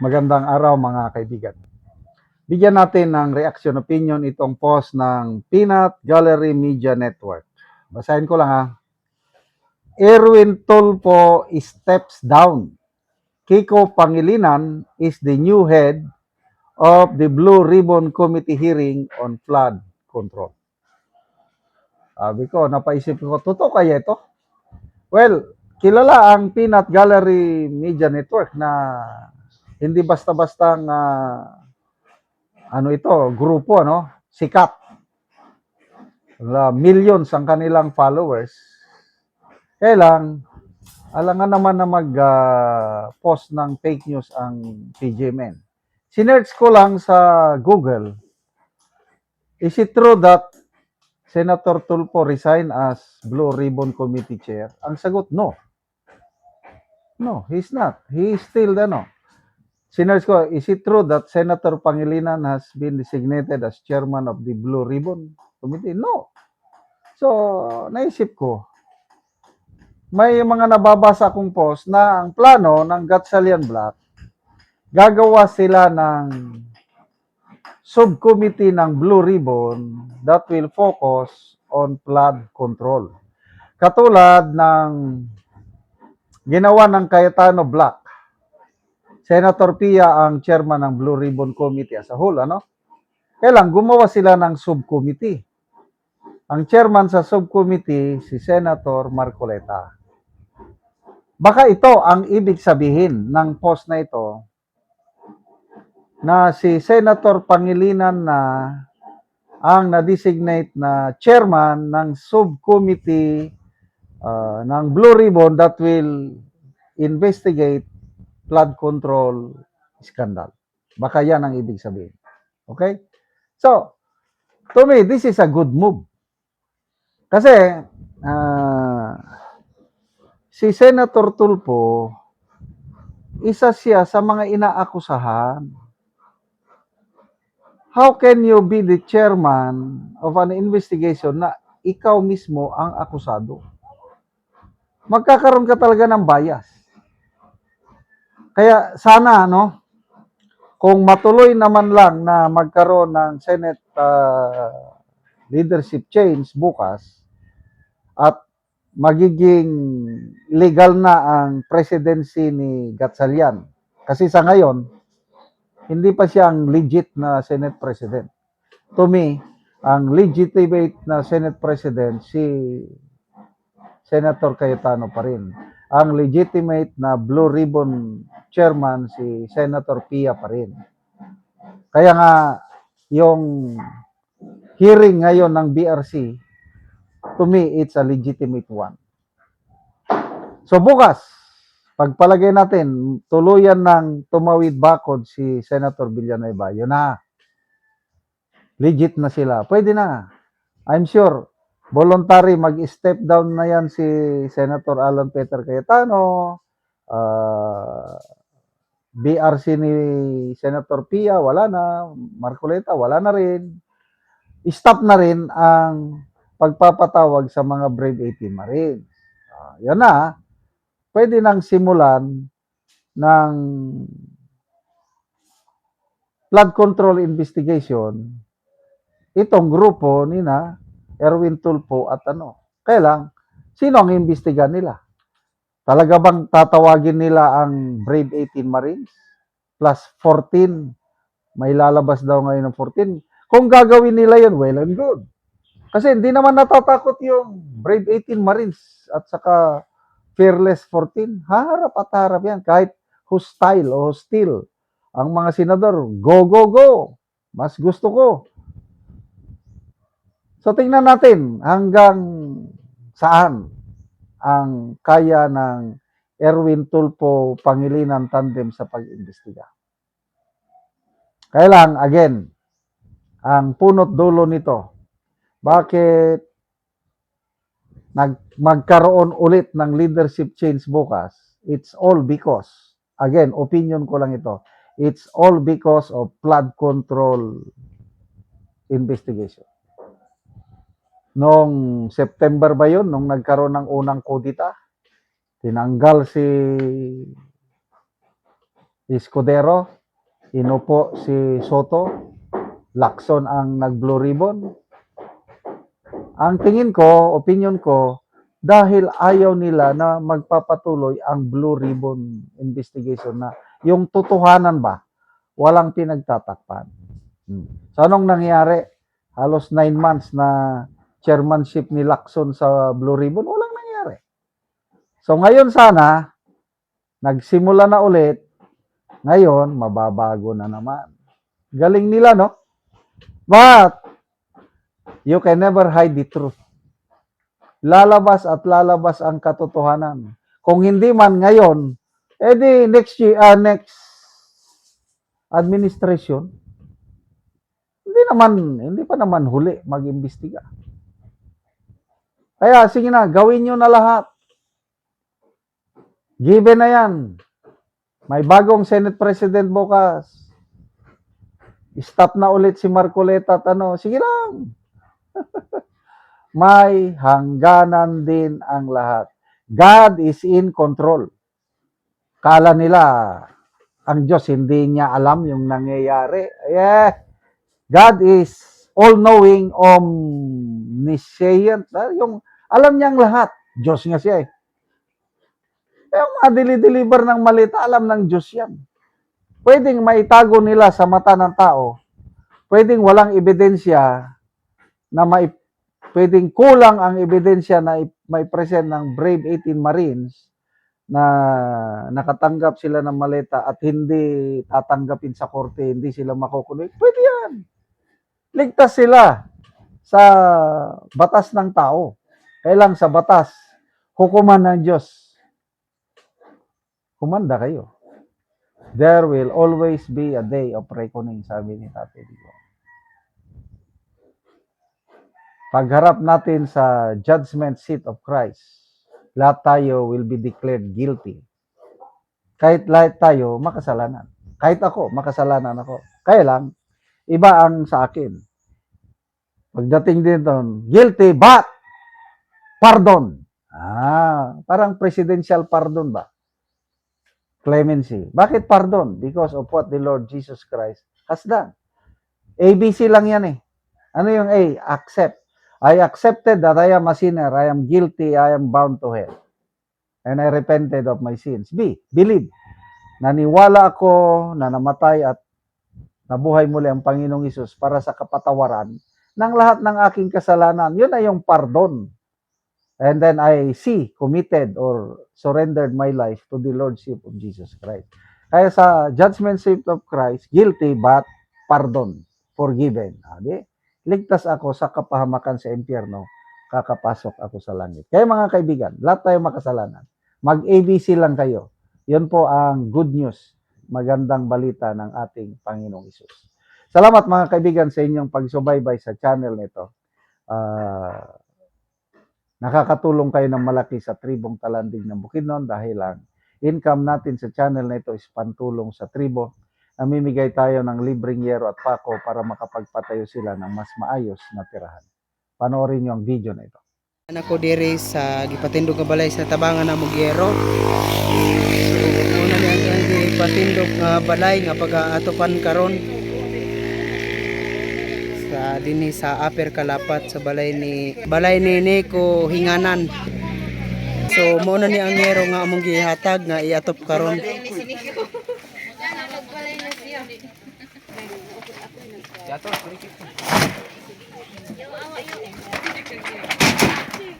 Magandang araw mga kaibigan. Bigyan natin ng reaction opinion itong post ng Peanut Gallery Media Network. Basahin ko lang ha. Erwin Tulfo steps down. Kiko Pangilinan is the new head of the Blue Ribbon Committee hearing on flood control. Sabi ko, napaisip ko, totoo kaya ito? Well, kilala ang Peanut Gallery Media Network na hindi basta-bastang grupo, sikat. Millions ang kanilang followers. Kaya lang, alangan naman na mag-post ng fake news ang PJMN. Sinearch ko lang sa Google, is it true that Senator Tulfo resigned as Blue Ribbon Committee Chair? Ang sagot, no. No, he's not. He is still Sinearch ko, is it true that Senator Pangilinan has been designated as chairman of the Blue Ribbon Committee? No. So, naisip ko, may mga nababasa akong post na ang plano ng Gatchalian Black, gagawa sila ng subcommittee ng Blue Ribbon that will focus on flood control. Katulad ng ginawa ng Cayetano Black. Senator Pia ang chairman ng Blue Ribbon Committee as a whole, Kailang gumawa sila ng subcommittee. Ang chairman sa subcommittee, si Senator Marcoleta. Baka ito ang ibig sabihin ng post na ito, na si Senator Pangilinan na ang na-designate na chairman ng subcommittee ng Blue Ribbon that will investigate flood control scandal. Baka yan ang ibig sabihin. Okay? So, to me, this is a good move. Kasi, si Senator Tulfo, isa siya sa mga inaakusahan. How can you be the chairman of an investigation na ikaw mismo ang akusado? Magkakaroon ka talaga ng bias. Kaya sana, kung matuloy naman lang na magkaroon ng Senate leadership change bukas at magiging legal na ang presidency ni Gatchalian. Kasi sa ngayon, hindi pa siya ang legit na Senate President. To me, ang legitimate na Senate President si Senator Cayetano pa rin. Ang legitimate na Blue Ribbon Chairman si Senator Pia pa rin. Kaya nga, yung hearing ngayon ng BRC, to me, it's a legitimate one. So bukas, pagpalagay natin, tuluyan ng tumawid bakod si Senator Villanueva, yun na. Legit na sila. Pwede na. I'm sure, voluntary mag-step down na yan si Senator Alan Peter Cayetano, BRC ni Senator Pia, wala na. Marcoleta, wala na rin. Stop na rin ang pagpapatawag sa mga Brave 18 Marines. Yan na. Pwede nang simulan ng flood control investigation itong grupo ni na Erwin Tulfo at Kaya lang, sino ang imbestigan nila? Talaga bang tatawagin nila ang Brave 18 Marines? Plus 14. May lalabas daw ngayon ng 14. Kung gagawin nila yun, well and good. Kasi hindi naman natatakot yung Brave 18 Marines at saka Fearless 14. Harap at harap yan. Kahit hostile o hostile ang mga senador, go, go, go. Mas gusto ko. So tingnan natin hanggang saan ang kaya ng Erwin Tulfo Pangilinan tandem sa pag-imbestiga. Kaya lang, again, ang punot dulo nito, bakit magkaroon ulit ng leadership change bukas? It's all because, again, opinion ko lang ito, it's all because of flood control investigation. Noong September ba yun, nung nagkaroon ng unang kudita, tinanggal si Escudero, inupo si Soto, Lacson ang nag-blue ribbon. Ang tingin ko, opinion ko, dahil ayaw nila na magpapatuloy ang blue ribbon investigation na yung totohanan ba, walang pinagtatakpan. So anong nangyari? Halos 9 months na chairmanship ni Lacson sa blue ribbon, walang nangyari. So ngayon sana, nagsimula na ulit, ngayon, mababago na naman. Galing nila, no? But, you can never hide the truth. Lalabas at lalabas ang katotohanan. Kung hindi man ngayon, edi next year, next administration, hindi pa naman huli mag-imbestiga. Kaya, sige na, gawin nyo na lahat. Given na yan. May bagong Senate President bukas. Stop na ulit si Marcoleta at sige lang. May hangganan din ang lahat. God is in control. Kala nila, ang Diyos hindi niya alam yung nangyayari. God is all-knowing, omniscient. Yung alam niyang lahat. Diyos nga siya eh. Yung madili-deliver ng malita, alam ng Diyos yan. Pwedeng maitago nila sa mata ng tao. Pwedeng walang ebidensya na pwedeng kulang ang ebidensya na may present ng Brave 18 Marines na nakatanggap sila ng maleta at hindi tatanggapin sa korte, hindi sila makukulong. Pwede yan. Ligtas sila sa batas ng tao. Kailang sa batas, hukuman ng Diyos. Kumanda kayo. There will always be a day of reckoning, sabi ni Tate Digong. Pagharap natin sa judgment seat of Christ, lahat tayo will be declared guilty. Kahit lahat tayo, makasalanan. Kahit ako, makasalanan ako. Kaya lang, iba ang sa akin. Pagdating din doon, guilty but pardon. Parang presidential pardon ba? Clemency. Bakit pardon? Because of what the Lord Jesus Christ has done. ABC lang yan eh. Ano yung A? Accept. I accepted that I am a sinner. I am guilty. I am bound to hell. And I repented of my sins. B. Believe. Naniwala ako na namatay at nabuhay muli ang Panginoong Hesus para sa kapatawaran ng lahat ng aking kasalanan. Yun ay yung pardon. And then I committed or surrendered my life to the Lordship of Jesus Christ. Kaya sa judgment seat of Christ, guilty but pardon, forgiven. Ligtas ako sa kapahamakan sa impyerno, kakapasok ako sa langit. Kaya mga kaibigan, lahat tayo makasalanan. Mag-ABC lang kayo. Yun po ang good news, magandang balita ng ating Panginoong Hesus. Salamat mga kaibigan sa inyong pagsubaybay sa channel nito. Nakakatulong kayo ng malaki sa tribong Talandig ng Bukidnon dahil ang income natin sa channel na ito is pantulong sa tribo. Namimigay tayo ng libreng yero at pako para makapagpatayo sila ng mas maayos na tirahan. Panoorin niyo ang video na ito. Ako diri sa gipatindog nga balay sa tabangan na Mugyero. Una ni ang gipatindog nga balay nga pag-aatopan karon sa dinhi sa Upper Kalapat sa balay ni Nico Hinganan. So mo na ni ang yero nga among gihatag nga iatop karon.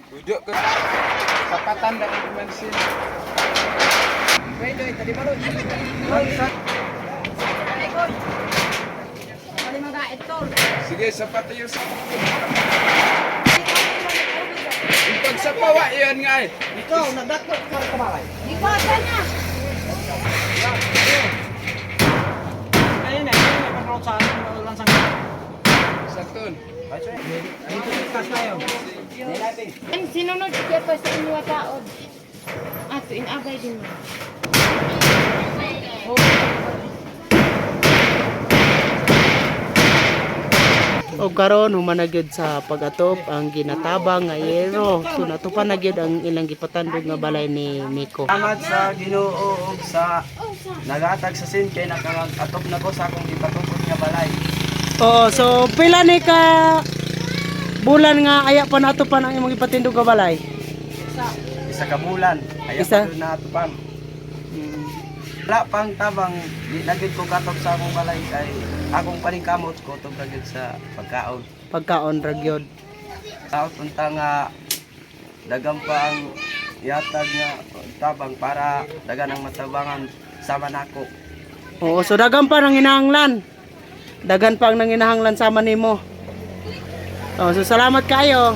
Tujuk ke kapatan dan dimensi. Pwede tadi baru. Sige sapat tayo sa. Pag sa pawa yan nga eh. Ikaw nadakot ka sa balay. Ikaw sana. Ayun na patrol sa lansang. Sakton. Dito kas tayo. Ang sinunod siya pa sa inyo taod. Ato inabay din mo. O karon human na gyud sa pag-atop ang ginatabang nga yero. So natupan na gyud ang ilang gipatandog nga balay ni Nico. Salamat sa Ginoo ug sa nagatag sa sin kay nakatop na ko sa akong ipatungkol nga balay. Oo, so pila ni ka bulan nga aya pa natupan ang imong ipatindog nga balay? Isa ka bulan, aya Isa? pa na atupan. Wala pang tabang, di na gyud ko katop sa akong balay kay akong paningkamot ko tug na gyud sa pagkaon. Pagkaon ra gyud. Taot unta nga dagang pa ang yatag nga tabang para dagan ang matabangan sama nako. Oo, so dagan pa nang hinahanglan. Dagan pa ang nanginahanglan sama nimo. Oh, so salamat kayo.